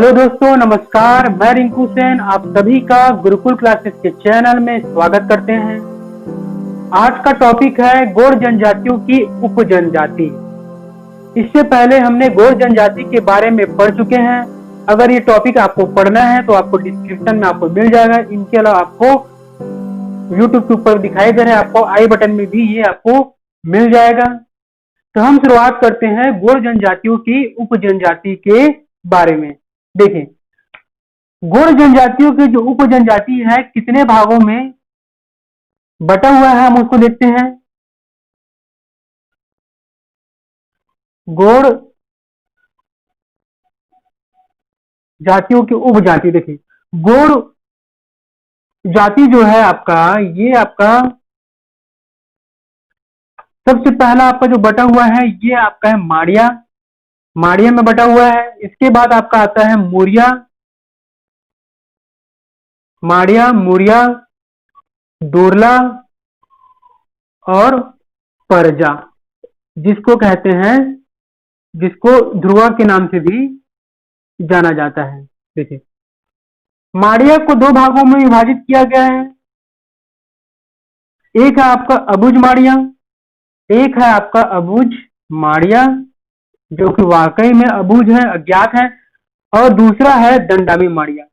Hello दोस्तों, नमस्कार। मैं रिंकू सेन आप सभी का गुरुकुल क्लासेस के चैनल में स्वागत करते हैं। आज का टॉपिक है गौड़ जनजातियों की उप जनजाति। इससे पहले हमने गौड़ जनजाति के बारे में पढ़ चुके हैं। अगर ये टॉपिक आपको पढ़ना है तो आपको डिस्क्रिप्शन में आपको मिल जाएगा। इनके अलावा आपको यूट्यूब के ऊपर दिखाई दे रहे हैं, आपको आई बटन में भी ये आपको मिल जाएगा। तो हम शुरुआत करते हैं गौड़ जनजातियों की उप जनजाति के बारे में। देखिए, गौड़ जनजातियों की जो उप जनजाति है कितने भागों में बटा हुआ है, हम उसको देखते हैं। गौड़ जातियों की उप जाति, देखिए गौड़ जाति जो है आपका, ये आपका सबसे पहला आपका जो बटा हुआ है ये आपका है माड़िया। माड़िया में बटा हुआ है। इसके बाद आपका आता है मुरिया, माड़िया, मुरिया, दोरला और परजा, जिसको कहते हैं, जिसको ध्रुवा के नाम से भी जाना जाता है। देखिए, माड़िया को दो भागों में विभाजित किया गया है। एक है आपका अबुझ माड़िया, एक है आपका अबुझ माड़िया जो कि वाकई में अबुझ है, अज्ञात है। और दूसरा है दंडामी माड़िया,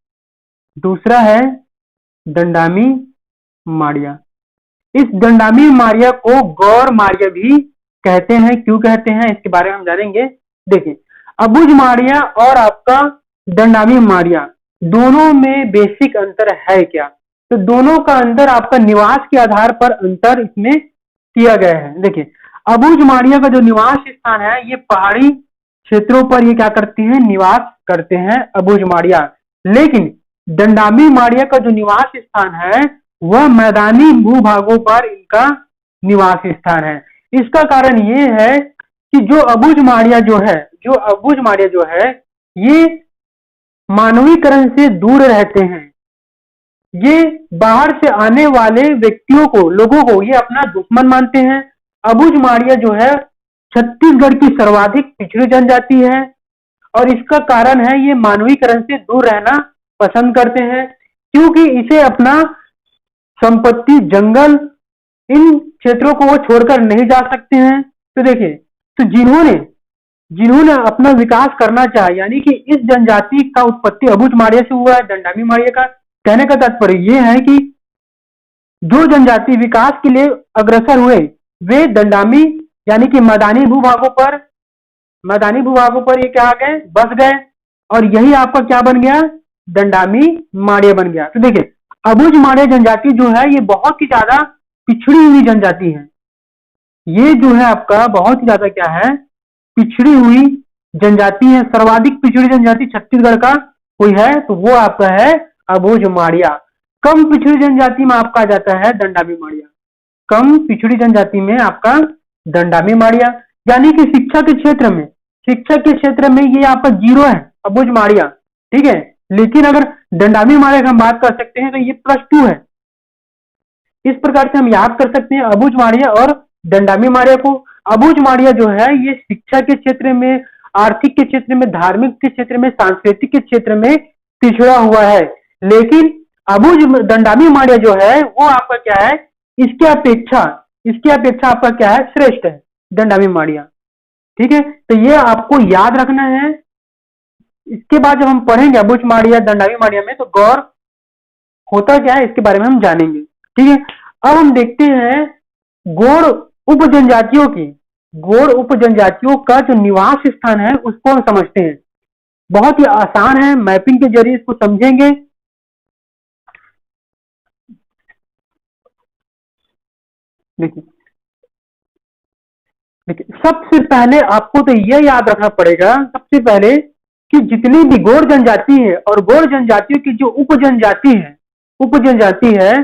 दूसरा है दंडामी माड़िया। इस दंडामी माड़िया को गौर माड़िया भी कहते हैं। क्यों कहते हैं इसके बारे में हम जानेंगे। देखिए, अबुझ माड़िया और आपका दंडामी माड़िया दोनों में बेसिक अंतर है क्या? तो दोनों का अंतर आपका निवास के आधार पर अंतर इसमें किया गया है। देखिए, अबुझ माड़िया का जो निवास स्थान है ये पहाड़ी क्षेत्रों पर ये क्या करते हैं, निवास करते हैं अबुझ माड़िया। लेकिन दंडामी माड़िया का जो निवास स्थान है वह मैदानी भूभागों पर इनका निवास स्थान है। इसका कारण ये है कि जो अबुझ माड़िया जो है, जो अबुझ माड़िया जो है ये मानवीकरण से दूर रहते हैं। ये बाहर से आने वाले व्यक्तियों को, लोगों को ये अपना दुश्मन मानते हैं। अबुझ माड़िया जो है छत्तीसगढ़ की सर्वाधिक पिछड़ी जनजाति है और इसका कारण है ये मानवीकरण से दूर रहना पसंद करते हैं, क्योंकि इसे अपना संपत्ति, जंगल, इन क्षेत्रों को वो छोड़कर नहीं जा सकते हैं। तो देखिए, तो जिन्होंने जिन्होंने अपना विकास करना चाहा, यानी कि इस जनजाति का उत्पत्ति अबुझ माड़िया से हुआ है, दंडामी माड़िया का। कहने का तात्पर्य यह है कि जो जनजाति विकास के लिए अग्रसर हुए वे दंडामी यानी कि मैदानी भूभागों पर ये क्या आ गए, बस गए। और यही आपका क्या बन गया, दंडामी माड़िया बन गया। तो देखिए, अबुझ माड़िया जनजाति जो है ये बहुत ही ज्यादा पिछड़ी हुई जनजाति है। ये जो है आपका बहुत ही ज्यादा क्या है, पिछड़ी हुई जनजाति है। सर्वाधिक पिछड़ी जनजाति छत्तीसगढ़ का कोई है तो वो आपका है अबुझ माड़िया। कम पिछड़ी जनजाति में आपका आ जाता है दंडामी माड़िया। कम पिछड़ी जनजाति में आपका दंडामी माड़िया, यानी कि शिक्षा के क्षेत्र में ये आपका जीरो है अबुझ माड़िया, ठीक है। लेकिन अगर दंडामी माड़िया की हम बात कर सकते हैं तो ये +2 है। इस प्रकार से हम याद कर सकते हैं अबुझ माड़िया और दंडामी माड़िया को। अबुझ माड़िया जो है ये शिक्षा के क्षेत्र में, आर्थिक के क्षेत्र में, धार्मिक के क्षेत्र में, सांस्कृतिक के क्षेत्र में पिछड़ा हुआ है। लेकिन अबुझ दंडामी माड़िया जो है वो आपका क्या है, इसके अपेक्षा आपका क्या है, श्रेष्ठ है दंडामी माड़िया, ठीक है। तो ये आपको याद रखना है। इसके बाद जब हम पढ़ेंगे अबुझ माड़िया, दंडामी माड़िया में, तो गौर होता क्या है इसके बारे में हम जानेंगे, ठीक है। अब हम देखते हैं गौड़ उप जनजातियों की, गौड़ उप जनजातियों का जो निवास स्थान है उसको हम समझते हैं। बहुत ही आसान है, मैपिंग के जरिए इसको समझेंगे। देखिए, देखिए सबसे पहले आपको तो यह याद रखना पड़ेगा, सबसे पहले कि जितनी भी गौड़ जनजाति है और गौड़ जनजातियों की जो उप जनजाति है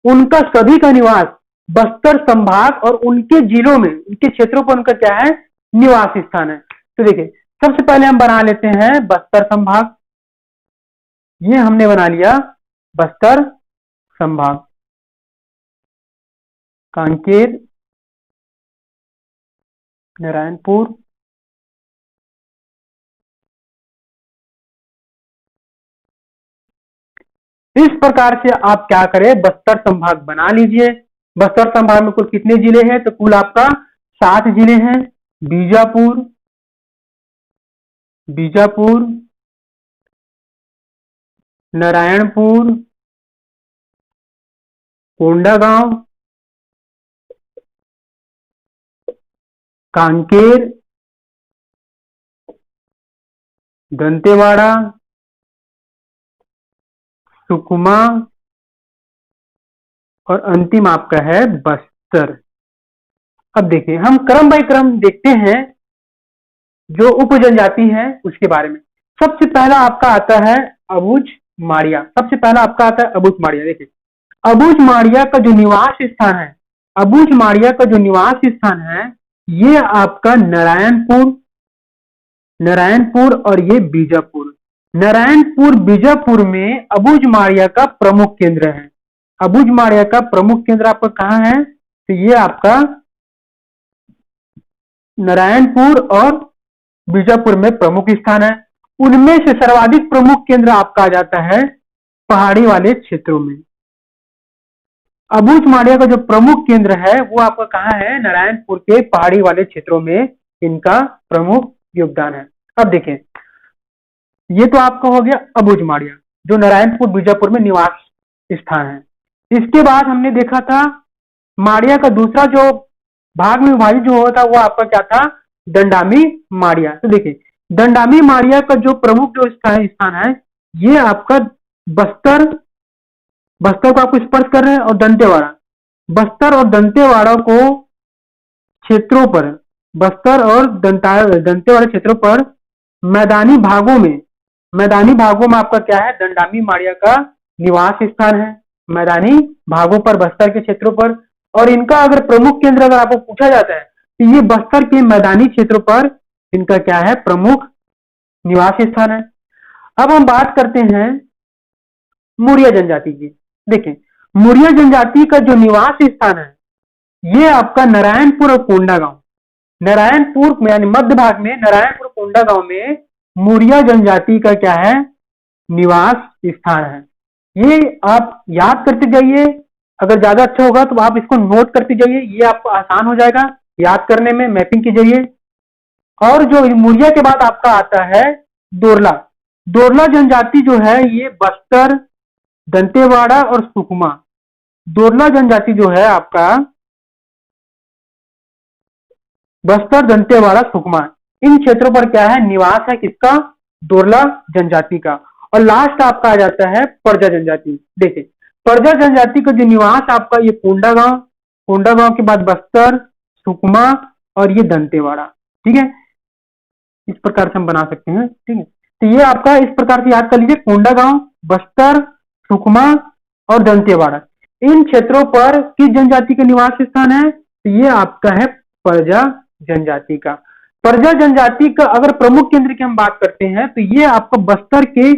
उनका सभी का निवास बस्तर संभाग और उनके जिलों में, उनके क्षेत्रों पर उनका क्या है, निवास स्थान है। तो देखिए, सबसे पहले हम बना लेते हैं बस्तर संभाग। ये हमने बना लिया बस्तर संभाग, कांकेर, नारायणपुर, इस प्रकार से आप क्या करें, बस्तर संभाग बना लीजिए। बस्तर संभाग में कुल कितने जिले हैं, तो कुल आपका 7 जिले हैं। बीजापुर, बीजापुर, नारायणपुर, कोंडागांव, कांकेर, दंतेवाड़ा, सुकमा और अंतिम आपका है बस्तर। अब देखिए हम क्रम बाय क्रम देखते हैं जो उप जनजाति है उसके बारे में। सबसे पहला आपका आता है अबुझ माड़िया। सबसे पहला आपका आता है अबुझ माड़िया। देखिए अबुझ माड़िया का जो निवास स्थान है, अबुझ माड़िया का जो निवास स्थान है, ये आपका नारायणपुर, नारायणपुर और ये बीजापुर। नारायणपुर बीजापुर में अबुझ माड़िया का प्रमुख केंद्र है। अबुझ माड़िया का प्रमुख केंद्र आपका कहाँ है, तो ये आपका नारायणपुर और बीजापुर में प्रमुख स्थान है। उनमें से सर्वाधिक प्रमुख केंद्र आपका आ जाता है पहाड़ी वाले क्षेत्रों में। अबुझ माड़िया का जो प्रमुख केंद्र है वो आपका कहाँ है, नारायणपुर के पहाड़ी वाले क्षेत्रों में इनका प्रमुख योगदान है। अब देखें, ये तो आपका हो गया अबुझ माड़िया जो नारायणपुर बीजापुर में निवास स्थान है। इसके बाद हमने देखा था माड़िया का दूसरा जो भाग में विभाजित जो हुआ था वो आपका क्या था, दंडामी माड़िया। तो देखिए दंडामी माड़िया का जो प्रमुख जो स्थान है ये आपका बस्तर, बस्तर को आपको स्पर्श कर रहे हैं, और दंतेवाड़ा। बस्तर और दंतेवाड़ा को क्षेत्रों पर, बस्तर और दंतेवाड़ा क्षेत्रों पर मैदानी भागों में आपका क्या है, दंडामी माड़िया का निवास स्थान है। मैदानी भागों पर बस्तर के क्षेत्रों पर, और इनका अगर प्रमुख केंद्र अगर आपको पूछा जाता है तो ये बस्तर के मैदानी क्षेत्रों पर इनका क्या है, प्रमुख निवास स्थान है। अब हम बात करते हैं मुरिया जनजाति की। देखें मुरिया जनजाति का जो निवास स्थान है ये आपका नारायणपुर और कोंडागांव। नारायणपुर यानी मध्य भाग में नारायणपुर कोंडागांव में मुरिया जनजाति का क्या है, निवास स्थान है। ये आप याद करते जाइए, अगर ज्यादा अच्छा होगा तो आप इसको नोट करते जाइए, ये आपको आसान हो जाएगा याद करने में मैपिंग के जरिए। और जो मुरिया के बाद आपका आता है दोरला। दोरला जनजाति जो है ये बस्तर, दंतेवाड़ा और सुकमा। दोरला जनजाति जो है आपका बस्तर, दंतेवाड़ा, सुकमा, इन क्षेत्रों पर क्या है, निवास है किसका, दोरला जनजाति का। और लास्ट आपका आ जाता है परजा जनजाति। देखिए परजा जनजाति का जो निवास आपका ये कोंडागांव, कोंडागांव के बाद बस्तर, सुकमा और ये दंतेवाड़ा। ठीक है, इस प्रकार से हम बना सकते हैं। ठीक है, तो ये आपका इस प्रकार से याद कर लीजिए, कोंडागांव, बस्तर, सुकमा और दंतेवाड़ा, इन क्षेत्रों पर किस जनजाति का निवास स्थान है, तो ये आपका है परजा जनजाति का। परजा जनजाति का अगर प्रमुख केंद्र की हम बात करते हैं तो ये आपका बस्तर के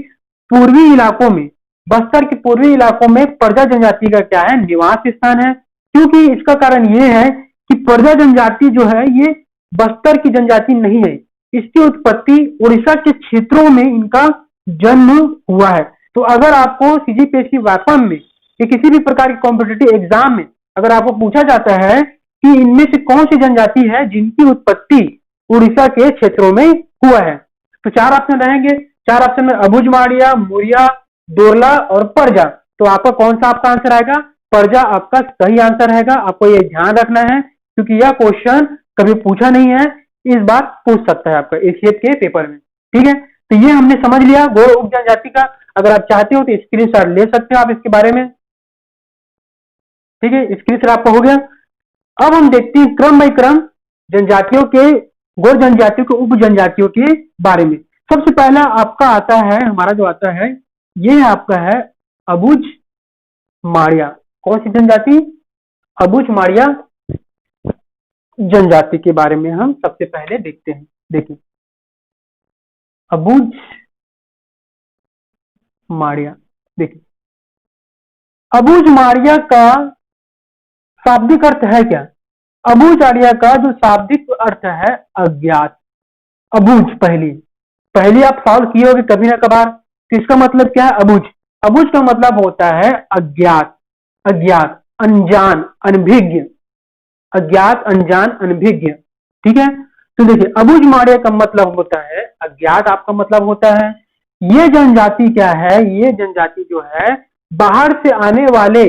पूर्वी इलाकों में, बस्तर के पूर्वी इलाकों में परजा जनजाति का क्या है, निवास स्थान है। क्योंकि इसका कारण ये है कि परजा जनजाति जो है ये बस्तर की जनजाति नहीं है, इसकी उत्पत्ति उड़ीसा के क्षेत्रों में इनका जन्म हुआ है। तो अगर आपको सीजीपीएससी व्यापम में या किसी भी प्रकार के कॉम्पिटिटिव एग्जाम में अगर आपको पूछा जाता है कि इनमें से कौन सी जनजाति है जिनकी उत्पत्ति उड़ीसा के क्षेत्रों में हुआ है, तो 4 ऑप्शन रहेंगे। 4 ऑप्शन में अबुझ माड़िया, मुरिया, दोरला और परजा। तो आपका कौन सा आपका आंसर आएगा, परजा आपका सही आंसर रहेगा। आपको ये ध्यान रखना है क्योंकि यह क्वेश्चन कभी पूछा नहीं है, इस बार पूछ सकता है आपका एशियत के पेपर में। ठीक है, तो ये हमने समझ लिया गौड़ उप जनजाति का। अगर आप चाहते हो तो स्क्रीनशॉट ले सकते हो आप इसके बारे में। ठीक है, स्क्रीनशॉट आपका हो गया। अब हम देखते हैं क्रम बाय क्रम जनजातियों के, गौड़ जनजातियों के उप जनजातियों के बारे में। सबसे पहला आपका आता है, हमारा जो आता है ये आपका है अबुझ माड़िया। कौन सी जनजाति, अबुझ माड़िया जनजाति के बारे में हम सबसे पहले देखते हैं। देखिए अबुझ माड़िया, देखिए अबुझ माड़िया का शाब्दिक अर्थ है क्या, अबुझ माड़िया का जो शाब्दिक अर्थ है अज्ञात। अबुझ पहली आप सॉल्व किए होगे कभी ना कभार, तो इसका मतलब क्या है अबुझ, अबुझ का मतलब होता है अज्ञात, अज्ञात, अनजान, अनभिज्ञ, अज्ञात, अनजान, अनभिज्ञ। ठीक है, तो देखिए अबुझ माड़िया का मतलब होता है अज्ञात, आपका मतलब होता है। ये जनजाति क्या है, ये जनजाति जो है बाहर से आने वाले,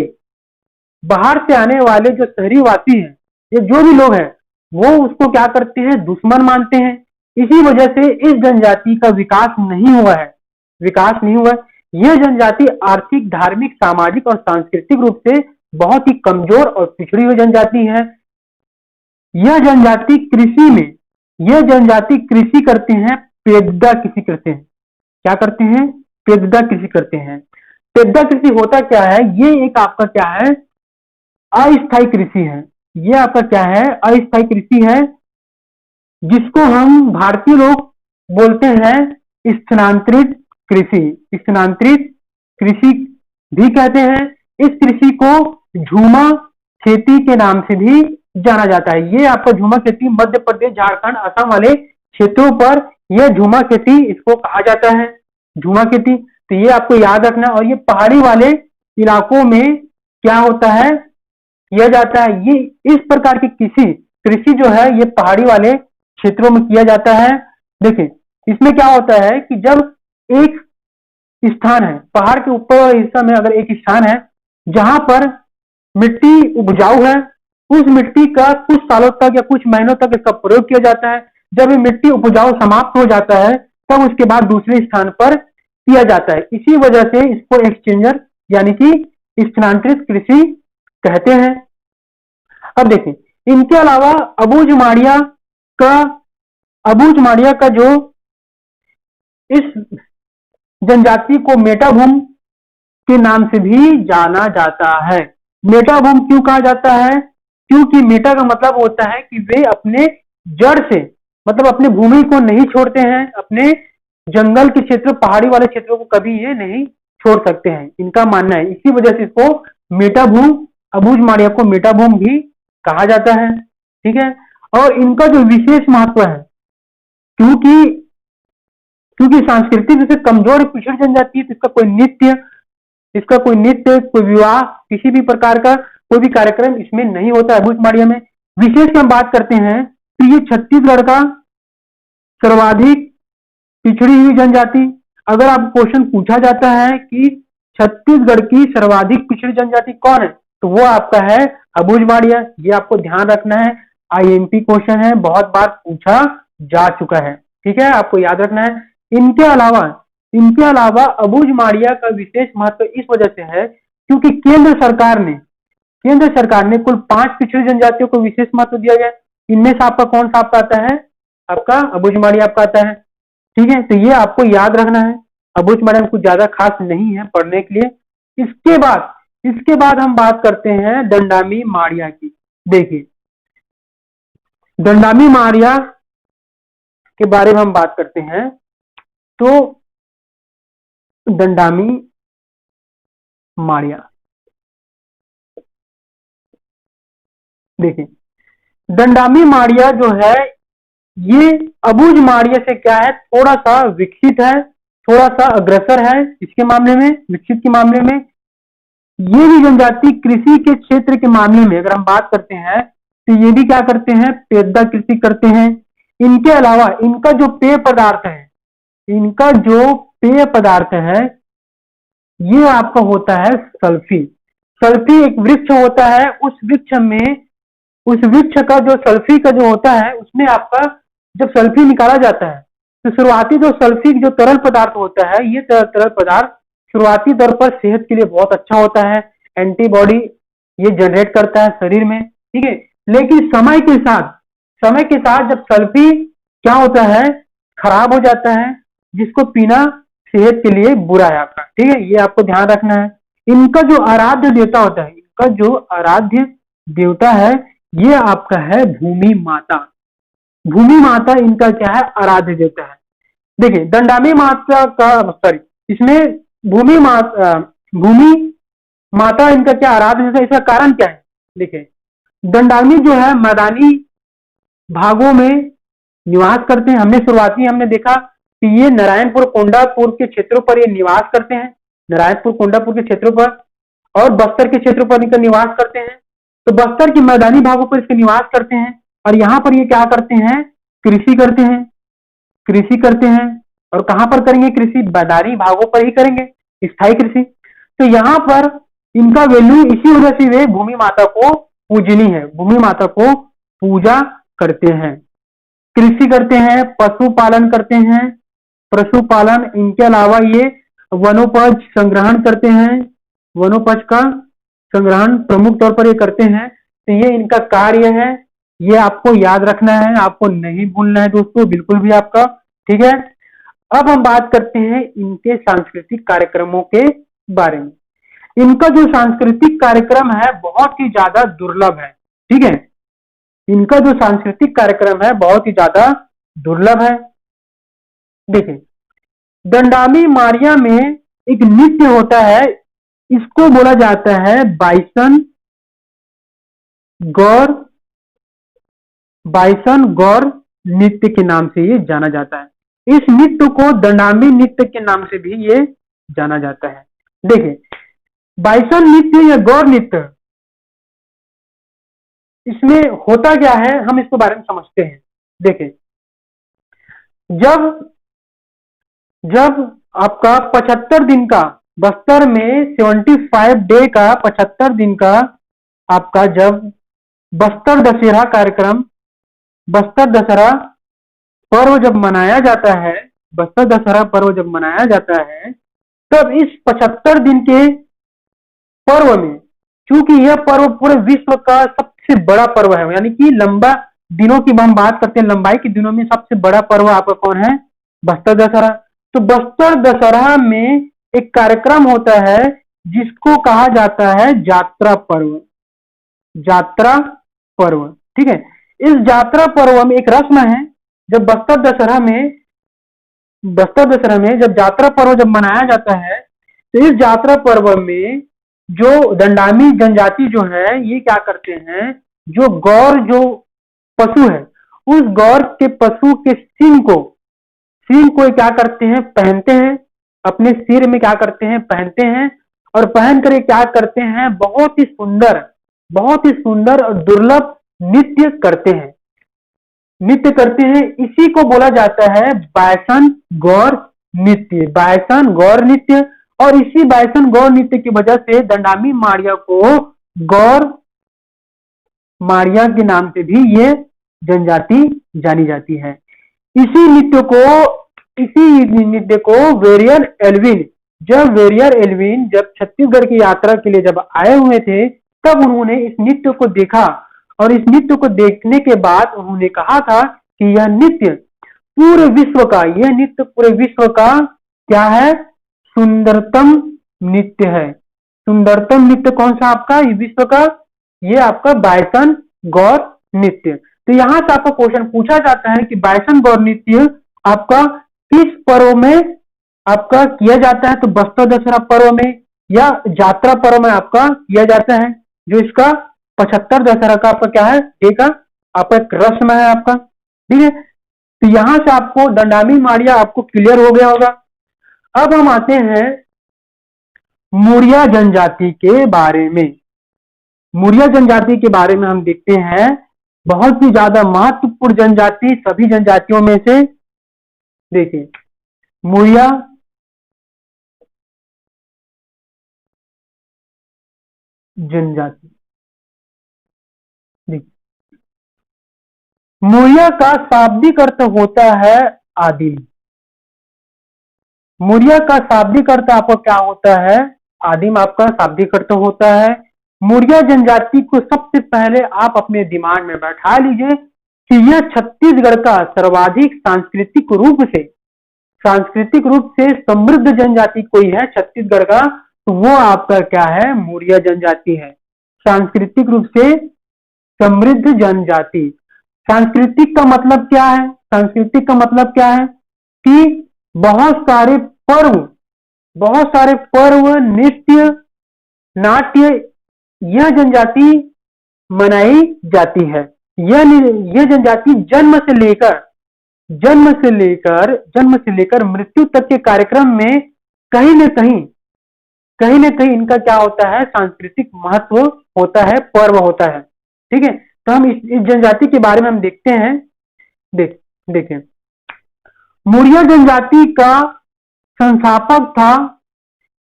बाहर से आने वाले जो शहरी वासी हैं, ये जो भी लोग हैं, वो उसको क्या करते हैं, दुश्मन मानते हैं। इसी वजह से इस जनजाति का विकास नहीं हुआ है, विकास नहीं हुआ है। यह जनजाति आर्थिक, धार्मिक, सामाजिक और सांस्कृतिक रूप से बहुत ही कमजोर और पिछड़ी हुई जनजाति है। यह जनजाति कृषि में, यह जनजाति कृषि करते हैं, पेद्दा कृषि करते हैं। क्या करते हैं, पेद्दा कृषि करते हैं। पेद्दा कृषि होता क्या है, ये एक आपका क्या है, अस्थायी कृषि है। ये आपका क्या है, अस्थायी कृषि है, जिसको हम भारतीय लोग बोलते हैं स्थानांतरित कृषि, स्थानांतरित कृषि भी कहते हैं। इस कृषि को झूमा खेती के नाम से भी जाना जाता है। ये आपका झूमा खेती मध्य प्रदेश, झारखंड, असम वाले क्षेत्रों पर यह झूमा खेती इसको कहा जाता है, झूमा खेती। तो ये आपको याद रखना। और ये पहाड़ी वाले इलाकों में क्या होता है, किया जाता है। ये इस प्रकार की कृषि, कृषि जो है ये पहाड़ी वाले क्षेत्रों में किया जाता है। देखिए इसमें क्या होता है कि जब एक स्थान है, पहाड़ के ऊपर वाले हिस्सा में अगर एक स्थान है जहां पर मिट्टी उपजाऊ है, उस मिट्टी का कुछ सालों तक या कुछ महीनों तक इसका प्रयोग किया जाता है। जब ये मिट्टी उपजाऊ समाप्त हो जाता है तब उसके बाद दूसरे स्थान पर किया जाता है। इसी वजह से इसको एक्सचेंजर यानी कि स्थानांतरित कृषि कहते हैं। अब देखें, इनके अलावा अबूझ माड़िया का, अबूझ माड़िया का जो इस जनजाति को मेटाभूम के नाम से भी जाना जाता है। मेटाभूम क्यों कहा जाता है, क्योंकि मेटा का मतलब होता है कि वे अपने जड़ से, मतलब अपने भूमि को नहीं छोड़ते हैं, अपने जंगल के क्षेत्र, पहाड़ी वाले क्षेत्रों को कभी ये नहीं छोड़ सकते हैं, इनका मानना है। इसी वजह से इसको मेटाभूम, अबूझ माड़िया को मेटाभूम भी कहा जाता है। ठीक है, और इनका जो विशेष महत्व है, क्योंकि क्योंकि सांस्कृतिक रूप से कमजोर पिछड़ी जनजाति है, तो इसका कोई नृत्य, इसका कोई नृत्य, कोई विवाह, किसी भी प्रकार का कोई भी कार्यक्रम इसमें नहीं होता है अबूझ माड़िया में। विशेष की हम बात करते हैं तो ये छत्तीसगढ़ का सर्वाधिक पिछड़ी हुई जनजाति। अगर आपको क्वेश्चन पूछा जाता है कि छत्तीसगढ़ की सर्वाधिक पिछड़ी जनजाति कौन है, तो वो आपका है अबूझ माड़िया। ये आपको ध्यान रखना है, आईएमपी क्वेश्चन है, बहुत बार पूछा जा चुका है। ठीक है, आपको याद रखना है। इनके अलावा अबूझ माड़िया का विशेष महत्व इस वजह से है क्योंकि केंद्र सरकार ने कुल 5 पिछड़ी जनजातियों को विशेष महत्व दिया गया। इनमें से आपका कौन सा आपका आता है, आपका अबूझ माड़िया आपका आता है। ठीक है, तो ये आपको याद रखना है। अबूझ माड़िया में कुछ ज्यादा खास नहीं है पढ़ने के लिए। इसके बाद हम बात करते हैं दंडामी माड़िया की। देखिए दंडामी माड़िया के बारे में हम बात करते हैं तो दंडामी माड़िया, देखिए दंडामी माड़िया जो है ये अबूझ माड़िया से क्या है, थोड़ा सा विकसित है, थोड़ा सा अग्रसर है इसके मामले में, विकसित के मामले में। ये भी जनजाति कृषि के क्षेत्र के मामले में अगर हम बात करते हैं तो ये भी क्या करते हैं, पेद्दा कृषि करते हैं। इनके अलावा इनका जो पेय पदार्थ है, इनका जो पेय पदार्थ है ये आपका होता है सल्फी। सल्फी एक वृक्ष होता है, उस वृक्ष का जो सल्फी का जो होता है उसमें आपका जब सल्फी निकाला जाता है तो शुरुआती जो सल्फी जो तरल पदार्थ होता है, ये तरल पदार्थ शुरुआती दौर पर सेहत के लिए बहुत अच्छा होता है, एंटीबॉडी ये जनरेट करता है शरीर में। ठीक है, लेकिन समय के साथ जब सल्फी क्या होता है, खराब हो जाता है, जिसको पीना सेहत के लिए बुरा है आपका। ठीक है, ये आपको ध्यान रखना है। इनका जो आराध्य देवता होता है, इनका जो आराध्य देवता है ये आपका है भूमि माता। भूमि माता इनका क्या है, आराध्य देवता है। देखिए दंडामी माता का, सॉरी, इसमें भूमि माता इनका क्या आराध्य देवता, इसका कारण क्या है। देखिए दंडामी जो है मैदानी भागों में निवास करते हैं। हमने देखा कि ये नारायणपुर, कोंडापुर के क्षेत्रों पर ये निवास करते हैं। नारायणपुर कोंडापुर के क्षेत्रों पर और बस्तर के क्षेत्रों पर इनका निवास करते हैं। तो बस्तर के मैदानी भागों पर इसके निवास करते हैं और यहाँ पर ये क्या करते हैं, कृषि करते हैं, कृषि करते हैं। और कहां पर करेंगे कृषि, मैदानी भागों पर ही करेंगे स्थायी कृषि। तो यहाँ पर इनका वैल्यू इसी वजह से वे भूमि माता को पूजनी है, भूमि माता को पूजा करते हैं, कृषि करते हैं, पशुपालन करते हैं, पशुपालन। इनके अलावा ये वनोपज संग्रहण करते हैं, वनोपज का संग्रहण प्रमुख तौर पर ये करते हैं। तो ये इनका कार्य है, ये आपको याद रखना है, आपको नहीं भूलना है दोस्तों, बिल्कुल भी आपका। ठीक है, अब हम बात करते हैं इनके सांस्कृतिक कार्यक्रमों के बारे में। इनका जो सांस्कृतिक कार्यक्रम है बहुत ही ज्यादा दुर्लभ है। ठीक है, इनका जो सांस्कृतिक कार्यक्रम है बहुत ही ज्यादा दुर्लभ है। देखिए, दंडामी मारिया में एक नृत्य होता है, इसको बोला जाता है बाइसन गौर, बाइसन गौर नृत्य के नाम से ये जाना जाता है। इस नृत्य को दंडामी नृत्य के नाम से भी ये जाना जाता है। देखिए, बाइसन नृत्य या गौर नृत्य, इसमें होता क्या है हम इसके बारे में समझते हैं। देखिए, जब जब आपका 75 दिन का बस्तर में 75 डे का 75 दिन का आपका जब बस्तर दशहरा कार्यक्रम, बस्तर दशहरा पर्व जब मनाया जाता है, बस्तर दशहरा पर्व जब मनाया जाता है, तब इस 75 दिन के पर्व में, चूंकि यह पर्व पूरे विश्व का सबसे बड़ा पर्व है, यानी कि लंबा दिनों की हम बात करते हैं, लंबाई के दिनों में सबसे बड़ा पर्व आपका कौन है, बस्तर दशहरा। तो बस्तर दशहरा में एक कार्यक्रम होता है जिसको कहा जाता है यात्रा पर्व, यात्रा पर्व। ठीक है, इस यात्रा पर्व में एक रस्म है, जब बस्तर दशहरा में, बस्तर दशहरा में जब यात्रा पर्व जब मनाया जाता है, तो इस यात्रा पर्व में जो दंडामी जनजाति जो है ये क्या करते हैं, जो गौर जो पशु है, उस गौर के पशु के सींग को क्या करते हैं, पहनते हैं, अपने सिर में क्या करते हैं, पहनते हैं। और पहन कर क्या करते हैं, बहुत ही सुंदर और दुर्लभ नृत्य करते हैं, नृत्य करते हैं। इसी को बोला जाता है बायसन गौर नृत्य, बायसन गौर नृत्य। और इसी बायसन गौर नृत्य की वजह से दंडामी मारिया को गौर मारिया के नाम से भी ये जनजाति जानी जाती है। इसी नृत्य को वेरियर एल्विन, जब वेरियर एल्विन जब छत्तीसगढ़ की यात्रा के लिए जब आए हुए थे, तब उन्होंने इस नृत्य को देखा और इस नृत्य को देखने के बाद उन्होंने कहा था कि यह नृत्य पूरे विश्व का, यह नृत्य पूरे विश्व का क्या है, सुंदरतम नृत्य है। सुंदरतम नृत्य कौन सा आपका विश्व का, ये आपका बायसन गौर नृत्य। तो यहां से आपको क्वेश्चन पूछा जाता है कि बायसन गौर नृत्य आपका किस पर्व में आपका किया जाता है, तो बस्तर दशहरा पर्व में या यात्रा पर्व में आपका किया जाता है, जो इसका 75 दशहरा का आपका क्या है, एक आपका एक रस्म है आपका। ठीक है, तो यहां से आपको दंडामी मारिया आपको क्लियर हो गया होगा। अब हम आते हैं मुरिया जनजाति के बारे में। मुरिया जनजाति के बारे में हम देखते हैं, बहुत ही ज्यादा महत्वपूर्ण जनजाति सभी जनजातियों में से। देखिए, मुरिया जनजाति, मुरिया का शाब्दिक अर्थ होता है आदिम। मुरिया का शाब्दिक अर्थ आपका क्या होता है, आदिम आपका शाब्दिक अर्थ होता है। मुरिया जनजाति को सबसे पहले आप अपने दिमाग में बैठा लीजिए कि यह छत्तीसगढ़ का सर्वाधिक सांस्कृतिक रूप से समृद्ध जनजाति कोई है छत्तीसगढ़ का, तो वो आपका क्या है, मुरिया जनजाति है। सांस्कृतिक रूप से समृद्ध जनजाति। सांस्कृतिक का मतलब क्या है, सांस्कृतिक का मतलब क्या है कि बहुत सारे पर्व, नृत्य, नाट्य, यह जनजाति मनाई जाती है। यह जनजाति जन्म से लेकर मृत्यु तक के कार्यक्रम में कहीं न कहीं कहीं ना कहीं इनका क्या होता है, सांस्कृतिक महत्व होता है, पर्व होता है। ठीक है, तो हम इस जनजाति के बारे में हम देखते हैं। देखें, मौर्य जनजाति का संस्थापक था,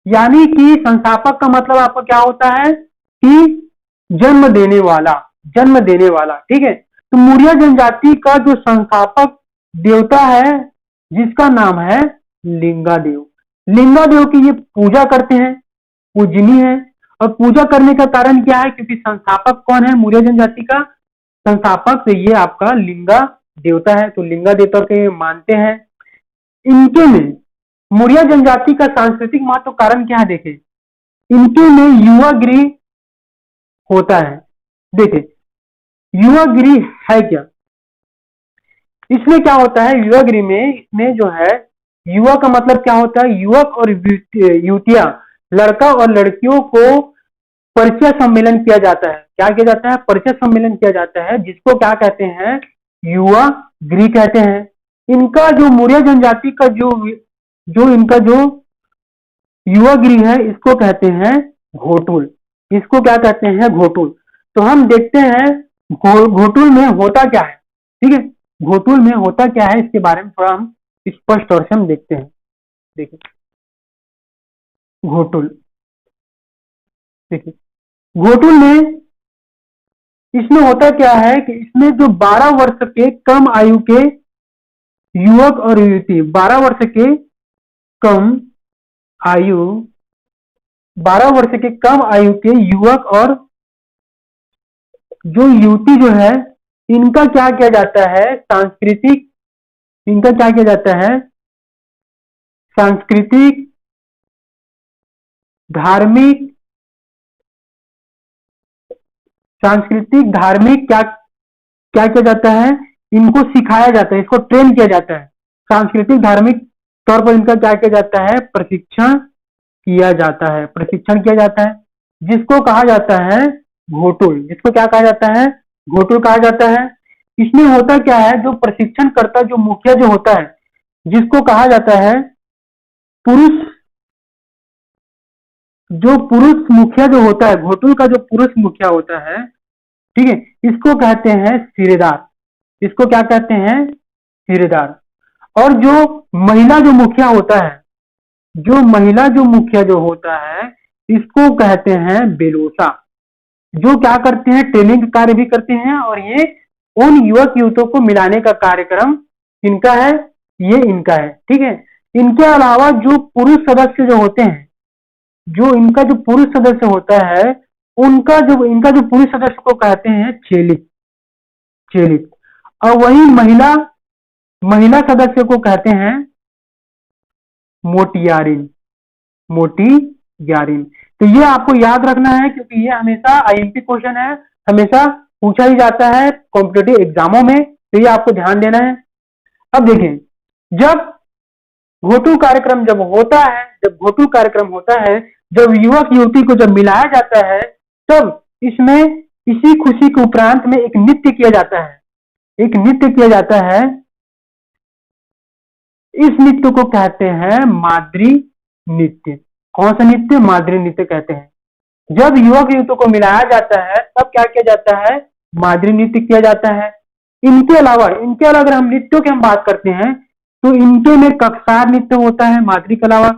यानी कि संस्थापक का मतलब आपको क्या होता है कि जन्म देने वाला, जन्म देने वाला। ठीक है, तो मौर्य जनजाति का जो संस्थापक देवता है जिसका नाम है लिंगादेव। लिंगादेव की ये पूजा करते हैं, पूजनीय है। और पूजा करने का कारण क्या है, क्योंकि संस्थापक कौन है मौर्य जनजाति का, संस्थापक तो ये आपका लिंगा देवता है, तो लिंगा देवता के मानते हैं। इनके में मौर्य जनजाति का सांस्कृतिक महत्व कारण क्या है, देखें, इनके में युवा गृह होता है। देखें, युवा गृह है क्या, इसमें क्या होता है, युवा गृह में इसमें जो है, युवा का मतलब क्या होता है, युवक और युवतियां, लड़का और लड़कियों को परिचय सम्मेलन किया जाता है। क्या किया जाता है, परिचय सम्मेलन किया जाता है, जिसको क्या कहते हैं, युवा गृह कहते हैं। इनका जो मौर्य जनजाति का इनका जो युवा गृह है, इसको कहते हैं घोटुल। इसको क्या कहते हैं, घोटुल। तो हम देखते हैं घोटुल में होता क्या है। ठीक है, घोटुल में होता क्या है, इसके बारे में थोड़ा हम स्पष्ट तौर से हम देखते हैं। देखिए घोटुल, देखिए घोटुल में इसमें होता क्या है कि इसमें जो 12 वर्ष के कम आयु के युवक और युवती, 12 वर्ष के कम आयु 12 वर्ष के कम आयु के युवक और जो युवती जो है, इनका क्या किया जाता है, सांस्कृतिक, इनका क्या किया जाता है, सांस्कृतिक, धार्मिक, सांस्कृतिक धार्मिक क्या क्या किया जाता है, इनको सिखाया जाता है, इसको ट्रेन किया जाता है। सांस्कृतिक धार्मिक तौर पर इनका क्या किया जाता है, प्रशिक्षण किया जाता है, प्रशिक्षण किया जाता है, जिसको कहा जाता है घोटुल। जिसको क्या कहा जाता है, घोटुल कहा जाता है। इसमें होता क्या है, जो प्रशिक्षण करता, जो मुखिया जो होता है, जिसको कहा जाता है पुरुष, जो पुरुष मुखिया जो होता है, घोटुल का जो पुरुष मुखिया होता है, ठीक है, इसको कहते हैं सिरेदार। इसको क्या कहते हैं, सिरेदार। और जो महिला जो मुखिया होता है, जो महिला जो मुखिया जो होता है, इसको कहते हैं बेलोसा। जो क्या करते हैं, ट्रेनिंग कार्य भी करते हैं, और ये उन युवक युवतियों को मिलाने का कार्यक्रम इनका है, ये इनका है। ठीक है, इनके अलावा जो पुरुष सदस्य जो होते हैं, जो इनका जो पुरुष सदस्य होता है, इनका जो पुरुष सदस्य को कहते हैं चेलित, चेलित। और वही महिला महिला सदस्य को कहते हैं मोटियारिन, मोटियारिन। तो ये आपको याद रखना है, क्योंकि ये हमेशा आईएमपी क्वेश्चन है, हमेशा पूछा ही जाता है कॉम्पिटिटिव एग्जामों में, तो ये आपको ध्यान देना है। अब देखें, जब घोटू कार्यक्रम जब होता है, जब घोटू कार्यक्रम होता है, जब युवक युवती को जब मिलाया जाता है, तब इसमें इसी खुशी के उपरांत में एक नृत्य किया जाता है, एक नृत्य किया जाता है। इस नृत्य को कहते हैं माद्री नृत्य। कौन सा नृत्य, माद्री नृत्य कहते हैं। जब युवक युवती को मिलाया जाता है, तब क्या किया जाता है, माद्री नृत्य किया जाता है। इनके अलावा अगर हम नृत्यों की हम बात करते हैं, तो इनके में कक्षार नृत्य होता है, माद्री के अलावा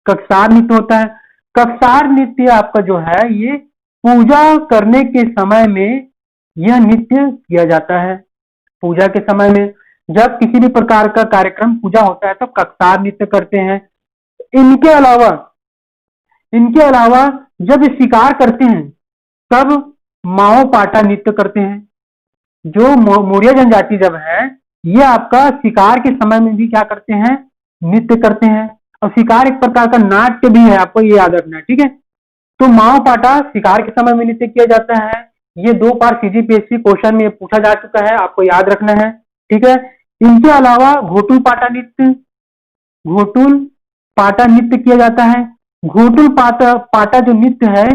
कक्षार नृत्य होता है। कक्षार नृत्य आपका जो है, ये पूजा करने के समय में यह नृत्य किया जाता है। पूजा के समय में जब किसी भी प्रकार का कार्यक्रम पूजा होता है, तो कक्षार नृत्य करते हैं। इनके अलावा जब शिकार करते हैं, तब माओ पाटा नृत्य करते हैं। जो मौर्य जनजाति जब है, ये आपका शिकार के समय में भी क्या करते हैं, नृत्य करते हैं। और शिकार एक प्रकार का नाट्य भी है, आपको ये याद रखना है। ठीक है, तो माओ पाटा शिकार के समय में नृत्य किया जाता है। ये 2 बार सीजीपीएससी क्वेश्चन में पूछा जा चुका है, आपको याद रखना है। ठीक है, इनके अलावा घोटुल पाटा नृत्य, घोटुल पाटा नृत्य किया जाता है। घोटुल पाटा जो नृत्य है,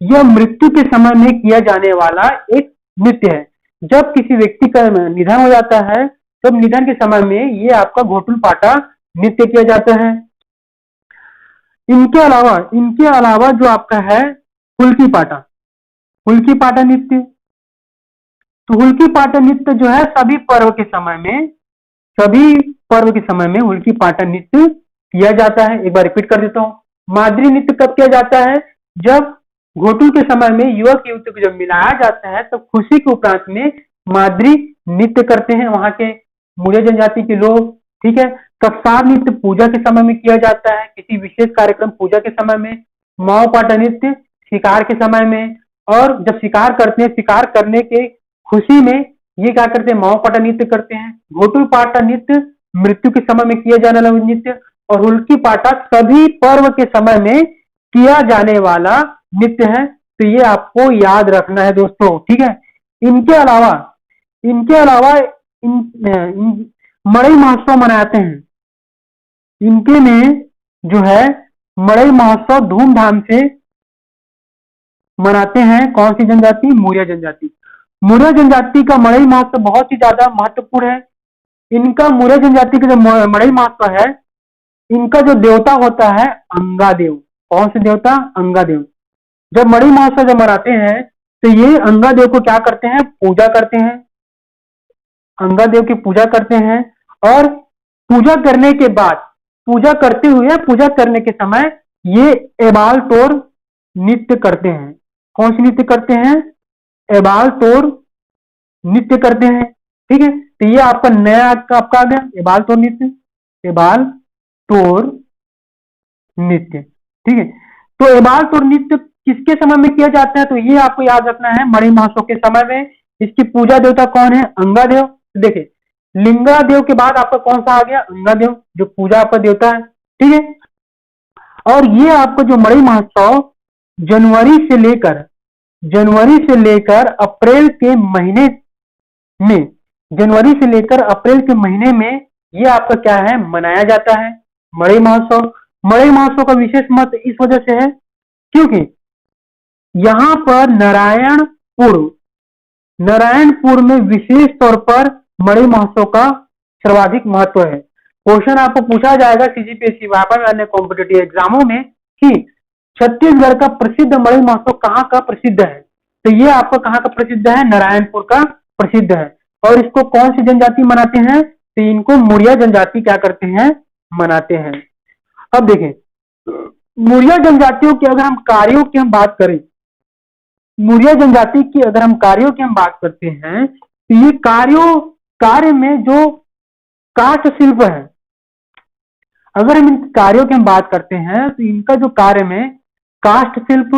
यह मृत्यु के समय में किया जाने वाला एक नृत्य है। जब किसी व्यक्ति का निधन हो जाता है, तब निधन के समय में ये आपका घोटुल पाटा नृत्य किया जाता है। इनके अलावा जो आपका है हुल्की पाटा, हुल्की पाटा नृत्य। तो हुल्की पाटा नृत्य जो है सभी पर्व के समय में हुल्की पाटा नृत्य किया जाता है। एक बार रिपीट कर देता हूँ। मादरी नृत्य कब किया जाता है? जब घोटू के समय में युवक युवती को जब मिलाया जाता है तो खुशी के उपरांत में मादरी नृत्य करते हैं वहां के मुड़िया जनजाति के लोग। ठीक है। कसार नृत्य पूजा के समय में किया जाता है, किसी विशेष कार्यक्रम पूजा के समय में। माओ पाटा नृत्य शिकार के समय में, और जब शिकार करते हैं, शिकार करने के खुशी में ये क्या करते हैं? माओ पाटा नृत्य करते हैं। घोटू पाटा नृत्य मृत्यु के समय में किया जाने वाला नृत्य, और हुल्की पाटा सभी पर्व के समय में किया जाने वाला नृत्य है। तो ये आपको याद रखना है दोस्तों। ठीक है। इनके अलावा मड़ई महोत्सव मनाते हैं। इनके में जो है मड़ई महोत्सव धूमधाम से मनाते हैं कौन सी जनजाति? मुड़िया जनजाति। मुड़िया जनजाति का मड़ई महोत्सव बहुत ही ज्यादा महत्वपूर्ण है। इनका मुड़िया जनजाति का जो मड़ई महोत्सव है, इनका जो देवता होता है अंगादेव। कौन से देवता? अंगादेव। जब मड़ई महोत्सव जब मनाते हैं तो ये अंगादेव को क्या करते हैं? पूजा करते हैं। अंगादेव की पूजा करते हैं, और पूजा करने के बाद, पूजा करते हुए, पूजा करने के समय ये एबाल तोड़ नृत्य करते हैं। कौन सी नृत्य करते हैं? एबाल तोड़ नृत्य करते हैं। ठीक है। तो ये आपका नया आपका आ गया एबाल तोड़ नृत्य। एबाल तोड़ नृत्य। ठीक है। तो एबाल तोड़ नृत्य किसके समय में किया जाता है? तो ये आपको याद रखना है मणि महोत्सव के समय में। इसकी पूजा देवता कौन है? अंगादेव। देखिए, लिंगादेव के बाद आपका कौन सा आ गया? अंगादेव, जो पूजा आपका देवता है। ठीक है। और ये आपको जो मणि महोत्सव जनवरी से लेकर अप्रैल के महीने में, जनवरी से लेकर अप्रैल के महीने में ये आपका क्या है? मनाया जाता है मड़ई महोत्सव। मड़ई महोत्सव का विशेष महत्व इस वजह से है क्योंकि यहाँ पर नारायणपुर में विशेष तौर पर मड़ई महोत्सव का सर्वाधिक महत्व है। क्वेश्चन आपको पूछा जाएगा सीजीपीएससी वापस अन्य कॉम्पिटेटिव एग्जामों में कि छत्तीसगढ़ का प्रसिद्ध मड़ई महोत्सव कहाँ का प्रसिद्ध है? तो ये आपका कहाँ का प्रसिद्ध है? नारायणपुर का प्रसिद्ध है। और इसको कौन सी जनजाति मनाते हैं? तो इनको मुड़िया जनजाति क्या करते हैं? मनाते हैं। अब देखें, मुड़िया जनजातियों की अगर हम कार्यों की हम बात करें, मुड़िया जनजाति की अगर हम कार्यों की हम बात करते हैं तो ये कार्य में जो काष्ठ शिल्प है, अगर हम इन कार्यों की हम बात करते हैं तो इनका जो कार्य में काष्ठ शिल्प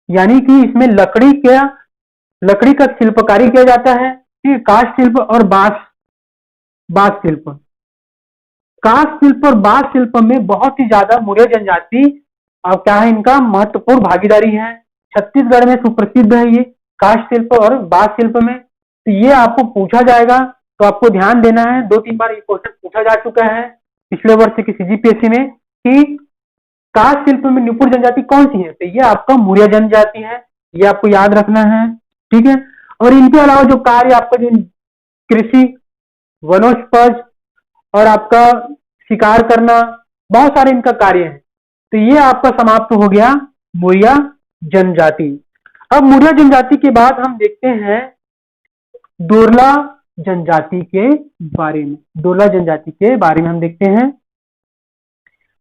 यानी कि इसमें लकड़ी का शिल्पकारी किया जाता है। ठीक, काष्ठ शिल्प और बांस शिल्प। काष्ठ शिल्प और बांस शिल्प में बहुत ही ज्यादा मुड़िया जनजाति अब क्या है? इनका महत्वपूर्ण भागीदारी है। छत्तीसगढ़ में सुप्रसिद्ध है ये काष्ठ शिल्प और बांस शिल्प में। तो ये आपको पूछा जाएगा, तो आपको ध्यान देना है। 2-3 बार ये क्वेश्चन पूछा जा चुका है पिछले वर्ष की सीजीपीएससी में कि काष्ठ शिल्प में निपुण जनजाति कौन सी है? तो ये आपका मुड़िया जनजाति है। ये आपको याद रखना है। ठीक है। और इनके अलावा जो कार्य आपका जो कृषि, वनोपज और आपका शिकार करना, बहुत सारे इनका कार्य है। तो ये आपका समाप्त हो गया मुड़िया जनजाति। अब मुड़िया जनजाति के बाद हम देखते हैं दोरला जनजाति के बारे में। दोरला जनजाति के बारे में हम देखते हैं।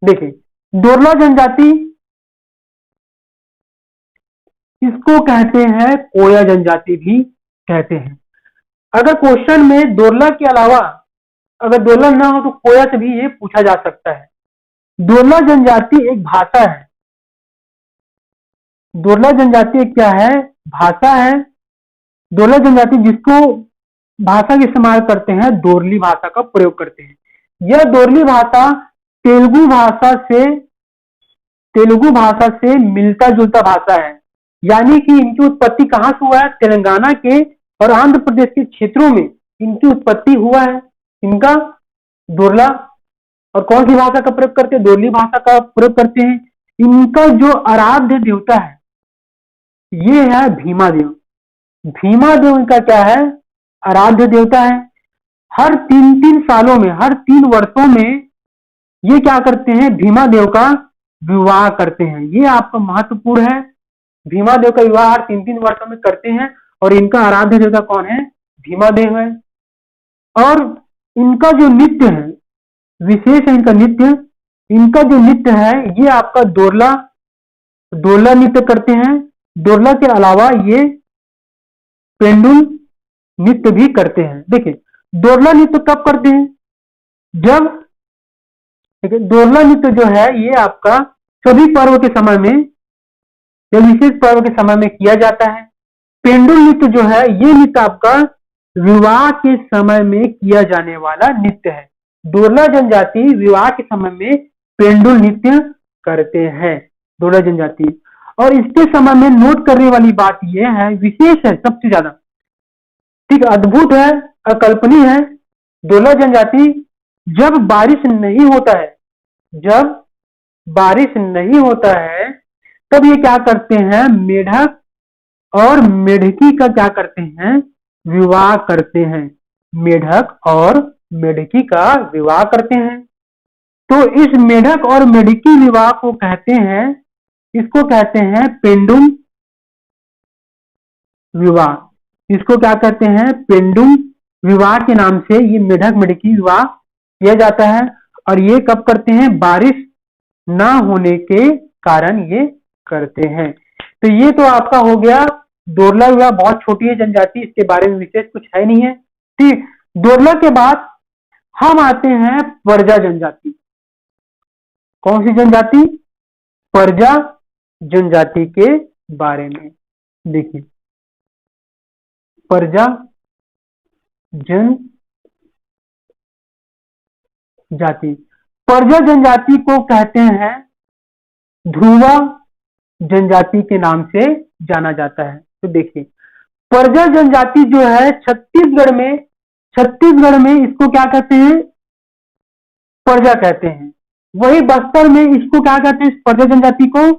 देखिए, दोरला जनजाति इसको कहते हैं कोया जनजाति भी कहते हैं। अगर क्वेश्चन में दोरला के अलावा अगर दोरला ना हो तो कोया से भी ये पूछा जा सकता है। दोरला जनजाति एक भाषा है। दोरला जनजाति एक क्या है? भाषा है। दोरला जनजाति जिसको भाषा के इस्तेमाल करते हैं, दोरली भाषा का प्रयोग करते हैं। यह दोरली भाषा तेलुगु भाषा से मिलता जुलता भाषा है। यानी कि इनकी उत्पत्ति कहां से हुआ है? तेलंगाना के और आंध्र प्रदेश के क्षेत्रों में इनकी उत्पत्ति हुआ है। इनका दोरला, और कौन सी भाषा का प्रयोग करते हैं? दोरली भाषा का प्रयोग करते हैं। इनका जो आराध्य देवता है ये है भीमा देव। भीमा देव इनका क्या है? आराध्य देवता है। हर 3-3 सालों में, हर 3 वर्षों में ये क्या करते हैं, भीमादेव का विवाह करते हैं। ये आपका महत्वपूर्ण है। भीमादेव का विवाह हर 3-3 वर्षों में करते हैं और इनका आराध्य देवता कौन है, भीमादेव है। और इनका जो नृत्य है, विशेष है इनका नृत्य। इनका जो नृत्य है ये आपका दोरला दोरला नृत्य करते हैं। दोरला के अलावा ये पेंडुल नृत्य भी करते हैं। देखिए दोरला नृत्य कब करते हैं, जब देखिए दोरला नृत्य जो है ये आपका सभी पर्व के समय में, या विशेष पर्व के समय में किया जाता है। पेंडुल नृत्य जो है ये नृत्य आपका विवाह के समय में किया जाने वाला नृत्य है। दोरला जनजाति विवाह के समय में पेंडुल नृत्य करते हैं, दोरला जनजाति। और इसके समय में नोट करने वाली बात यह है, विशेष है सबसे ज्यादा, ठीक, अद्भुत है, अकल्पनीय है। दोरला जनजाति जब बारिश नहीं होता है, जब बारिश नहीं होता है तब ये क्या करते हैं, मेढक और मेढकी का क्या करते हैं, विवाह करते हैं। मेढक और मेढकी का विवाह करते हैं। तो इस मेढक और मेढकी विवाह को कहते हैं, इसको कहते हैं पेंडुल विवाह। इसको क्या कहते हैं, पेंडुल विवाह के नाम से ये मेढक मेढकी विवाह किया जाता है। और ये कब करते हैं, बारिश ना होने के कारण ये करते हैं। तो ये तो आपका हो गया दोरला विवाह। बहुत छोटी है जनजाति, इसके बारे में विशेष कुछ है नहीं है। ठीक, दोरला के बाद हम आते हैं परजा जनजाति। कौन सी जनजाति, परजा जनजाति के बारे में देखिए। परजा जनजाति, परजा जनजाति को कहते हैं ध्रुवा जनजाति के नाम से जाना जाता है। तो देखिए परजा जनजाति जो है छत्तीसगढ़ में इसको क्या कहते हैं, परजा कहते हैं। वही बस्तर में इसको क्या कहते हैं, इस परजा जनजाति को,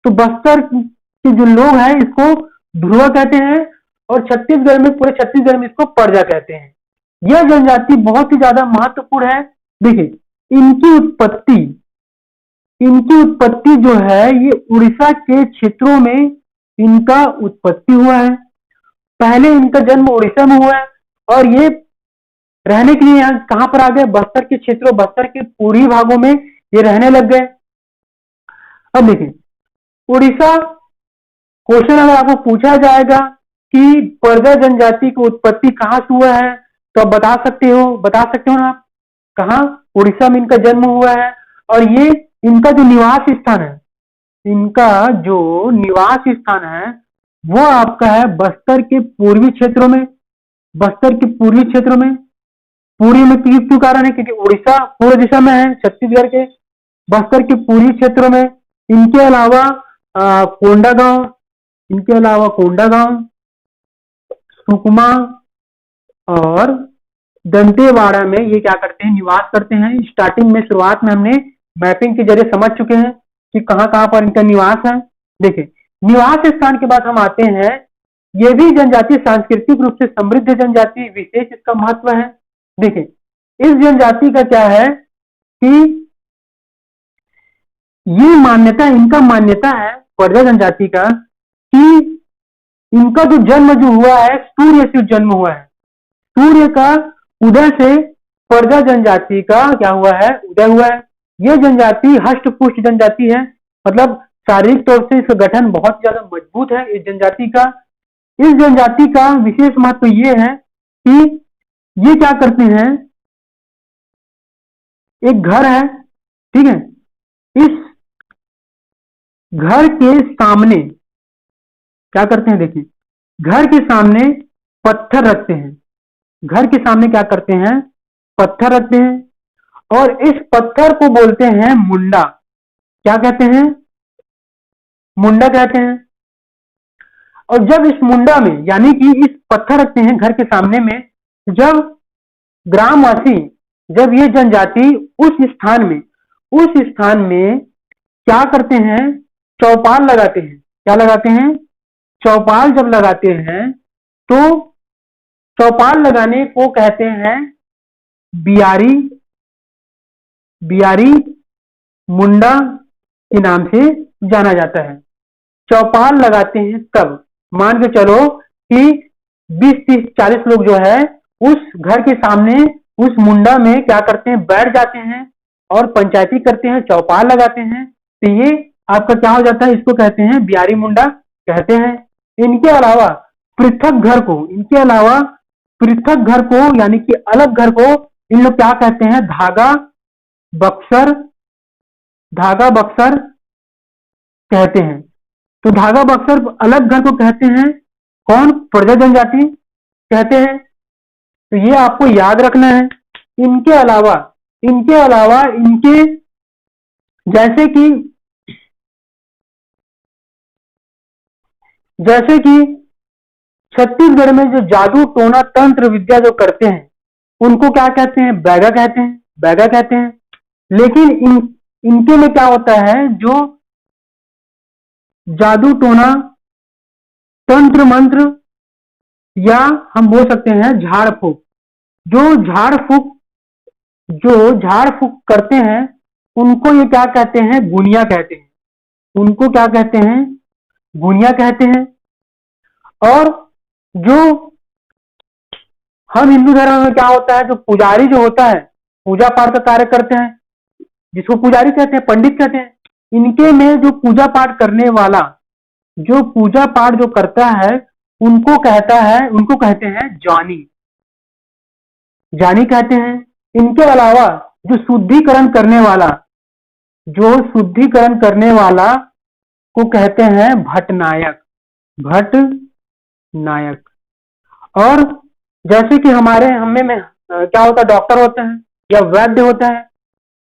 तो बस्तर के जो लोग हैं इसको ध्रुवा कहते हैं, और छत्तीसगढ़ में, पूरे छत्तीसगढ़ में इसको परजा कहते हैं। यह जनजाति बहुत ही ज्यादा महत्वपूर्ण है। देखिए इनकी उत्पत्ति जो है ये उड़ीसा के क्षेत्रों में इनका उत्पत्ति हुआ है। पहले इनका जन्म उड़ीसा में हुआ है और ये रहने के लिए यहाँ कहां पर आ गए, बस्तर के क्षेत्रों, बस्तर के पूर्वी भागों में ये रहने लग गए। अब देखिए उड़ीसा, क्वेश्चन अगर आपको पूछा जाएगा कि परजा जनजाति की उत्पत्ति कहां से हुआ है, तो आप बता सकते हो ना आप, कहां, उड़ीसा में इनका जन्म हुआ है। और ये इनका जो निवास स्थान है, इनका जो निवास स्थान है वो आपका है बस्तर के पूर्वी क्षेत्रों में। बस्तर के पूर्वी क्षेत्रों में, पूर्वी में क्यों कारण है, क्योंकि उड़ीसा पूर्व दिशा में है, छत्तीसगढ़ के बस्तर के पूर्वी क्षेत्रों में। इनके अलावा कोंडागांव, सुकमा और दंतेवाड़ा में ये क्या करते हैं, निवास करते हैं। स्टार्टिंग में, शुरुआत में हमने मैपिंग के जरिए समझ चुके हैं कि कहां कहां पर इनका निवास है। देखिए निवास स्थान के बाद हम आते हैं, ये भी जनजाति सांस्कृतिक रूप से समृद्ध जनजाति, विशेष इसका महत्व है। देखिए इस जनजाति का क्या है कि ये इनका मान्यता है परजा जनजाति का कि इनका जो जन्म जो हुआ है सूर्य से जन्म हुआ है। सूर्य का उदय से परजा जनजाति का क्या हुआ है, उदय हुआ है। यह जनजाति हष्ट पुष्ट जनजाति है, मतलब शारीरिक तौर से इसका गठन बहुत ज्यादा मजबूत है इस जनजाति का। इस जनजाति का विशेष महत्व ये है कि ये क्या करते हैं, एक घर है, ठीक है, इस घर के सामने क्या करते हैं, देखिए घर के सामने पत्थर रखते हैं। घर के सामने क्या करते हैं, पत्थर रखते हैं और इस पत्थर को बोलते हैं मुंडा। क्या कहते हैं, मुंडा कहते हैं। और जब इस मुंडा में, यानी कि इस पत्थर रखते हैं घर के सामने में, जब ग्रामवासी, जब ये जनजाति उस स्थान में क्या करते हैं, चौपाल लगाते हैं। क्या लगाते हैं, चौपाल जब लगाते हैं तो चौपाल लगाने को कहते हैं बियारी बियारी मुंडा के नाम से जाना जाता है। चौपाल लगाते हैं तब, मान के चलो कि 20-30-40 लोग जो है उस घर के सामने उस मुंडा में क्या करते हैं, बैठ जाते हैं और पंचायती करते हैं, चौपाल लगाते हैं, तो ये आपका क्या हो जाता है, इसको कहते हैं बियारी मुंडा कहते हैं। इनके अलावा इनके अलावा पृथक घर को यानी कि अलग घर को इन लोग क्या कहते हैं, बक्सर धागा बक्सर कहते हैं। तो धागा बक्सर अलग घर को कहते हैं, कौन, प्रजा जनजाति कहते हैं। तो ये आपको याद रखना है। इनके अलावा इनके जैसे कि छत्तीसगढ़ में जो जादू टोना तंत्र विद्या जो करते हैं उनको क्या कहते हैं, बैगा कहते हैं। लेकिन इनके में क्या होता है, जो जादू टोना तंत्र मंत्र या हम बोल सकते हैं झाड़ फूक, जो झाड़ फूक करते हैं उनको ये क्या कहते हैं, गुनिया कहते हैं। उनको क्या कहते हैं, गुनिया कहते हैं। और जो हम हिंदू धर्म में क्या होता है, जो पुजारी जो होता है पूजा पाठ का कार्य करते हैं, जिसको पुजारी कहते हैं, पंडित कहते हैं। इनके में जो पूजा पाठ करने वाला, जो पूजा पाठ जो करता है उनको कहते हैं जानी कहते हैं। इनके अलावा जो शुद्धिकरण करने वाला को कहते हैं भटनायक। और जैसे कि हमें में क्या होता है, डॉक्टर होते हैं या वैद्य होता है,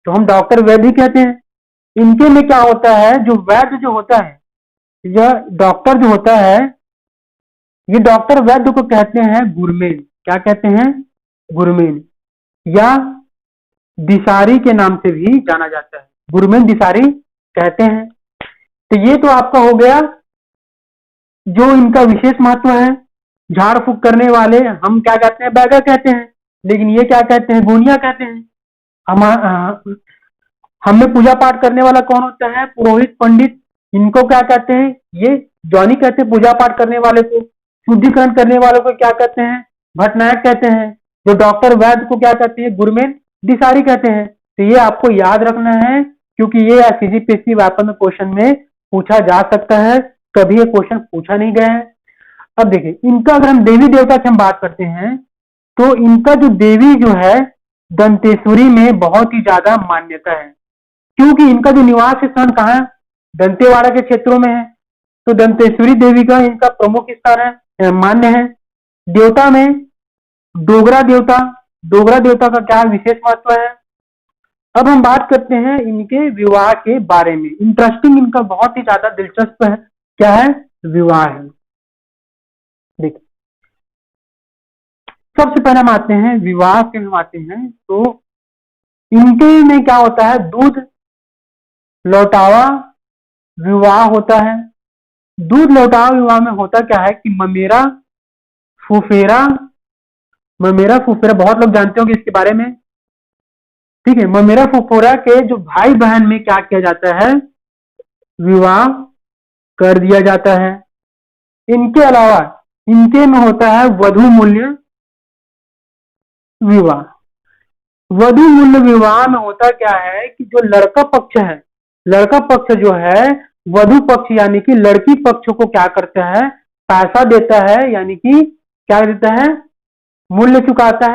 तो हम डॉक्टर वैद्य कहते हैं। इनके में क्या होता है, जो वैद्य जो होता है या डॉक्टर जो होता है, ये डॉक्टर वैद्य को कहते हैं गुरमेन। क्या कहते हैं, गुरमेन, या दिसारी के नाम से भी जाना जाता है, गुरमेन दिसारी कहते हैं। तो ये तो आपका हो गया जो इनका विशेष महत्व है। झाड़ फूक करने वाले हम क्या कहते हैं, बैगा कहते हैं, लेकिन ये क्या कहते हैं, गुनिया कहते हैं। हमें पूजा पाठ करने वाला कौन होता है, पुरोहित पंडित, इनको क्या कहते हैं, ये जॉनी कहते हैं। पूजा पाठ करने वाले को, शुद्धिकरण करने वालों को क्या कहते हैं, भटनायक कहते हैं। जो डॉक्टर वैद्य को क्या कहते हैं, गुरमेन दिसारी कहते हैं। तो ये आपको याद रखना है, क्योंकि ये सीजीपीएससी व्यापक क्वेश्चन में पूछा जा सकता है, कभी ये क्वेश्चन पूछा नहीं गया है। अब देखिए, इनका अगर हम देवी देवता की हम बात करते हैं, तो इनका जो देवी जो है दंतेश्वरी में बहुत ही ज्यादा मान्यता है, क्योंकि इनका जो निवास स्थान कहाँ है, दंतेवाड़ा के क्षेत्रों में है। तो दंतेश्वरी देवी का इनका प्रमुख स्थान है, मान्य है। देवता में डोगरा देवता का क्या विशेष महत्व है। अब हम बात करते हैं इनके विवाह के बारे में। इंटरेस्टिंग, इनका बहुत ही ज्यादा दिलचस्प है, क्या है, विवाह है। देखिए, सबसे पहले हम आते हैं विवाह के, हम आते हैं तो इनके में क्या होता है, दूध लौटावा विवाह होता है। दूध लौटावा विवाह में होता क्या है कि ममेरा फुफेरा बहुत लोग जानते होंगे इसके बारे में, ठीक है। ममेरा फुफेरा के जो भाई बहन में क्या किया जाता है, विवाह कर दिया जाता है। इनके अलावा इनके में होता है वधू मूल्य विवाह। वधू मूल्य विवाह में होता क्या है कि जो लड़का पक्ष जो है वधू पक्ष यानी कि लड़की पक्ष को क्या करता है, पैसा देता है, यानी कि क्या देता है, मूल्य चुकाता है।